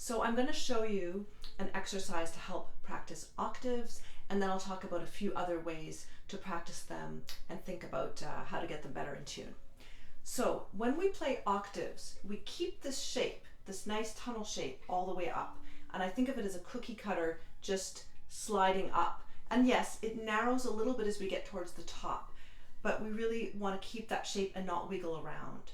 So I'm going to show you an exercise to help practice octaves, and then I'll talk about a few other ways to practice them and think about how to get them better in tune. So when we play octaves, we keep this shape, this nice tunnel shape, all the way up. And I think of it as a cookie cutter just sliding up. And yes, it narrows a little bit as we get towards the top, but we really want to keep that shape and not wiggle around.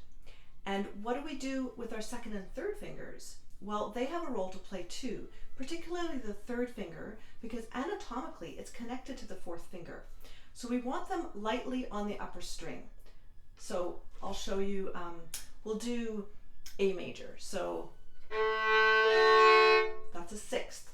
And what do we do with our second and third fingers? Well, they have a role to play too, particularly the third finger, because anatomically it's connected to the fourth finger. So we want them lightly on the upper string. So I'll show you, we'll do A major. So that's a sixth.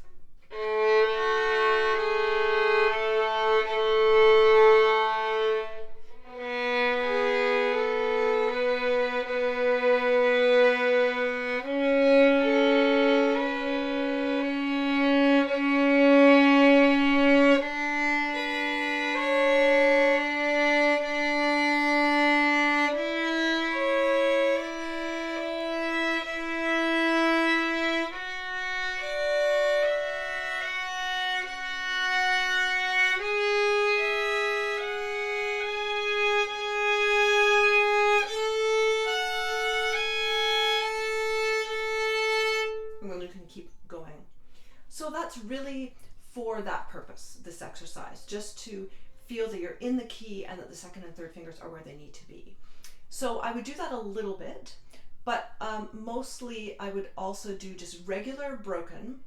Going. So that's really for that purpose, this exercise, just to feel that you're in the key and that the second and third fingers are where they need to be. So I would do that a little bit, but mostly I would also do just regular broken.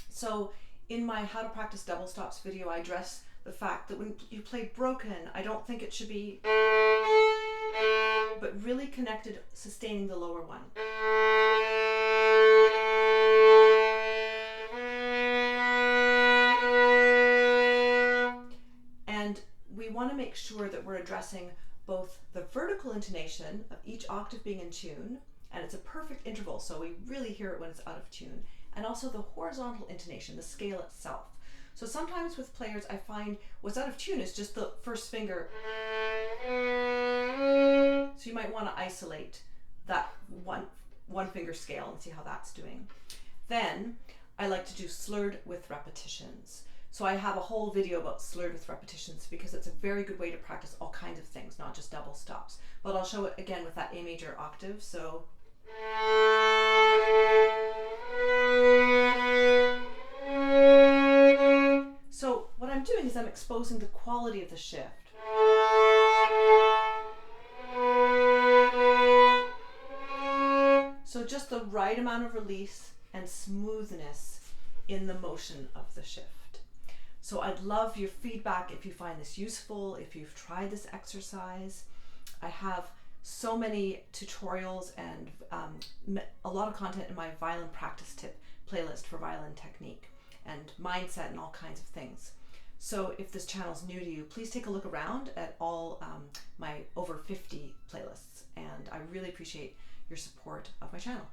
So in my how to practice double stops video, I address the fact that when you play broken, I don't think it should be, but really connected, sustaining the lower one. We want to make sure that we're addressing both the vertical intonation of each octave being in tune, and it's a perfect interval, so we really hear it when it's out of tune, and also the horizontal intonation, the scale itself. So sometimes with players, I find what's out of tune is just the first finger. So you might want to isolate that one finger scale and see how that's doing. Then I like to do slurred with repetitions. So I have a whole video about slurred with repetitions because it's a very good way to practice all kinds of things, not just double stops. But I'll show it again with that A major octave. So what I'm doing is I'm exposing the quality of the shift. So just the right amount of release and smoothness in the motion of the shift. So I'd love your feedback if you find this useful, if you've tried this exercise. I have so many tutorials and a lot of content in my violin practice tip playlist for violin technique and mindset and all kinds of things. So if this channel's new to you, please take a look around at all my over 50 playlists, and I really appreciate your support of my channel.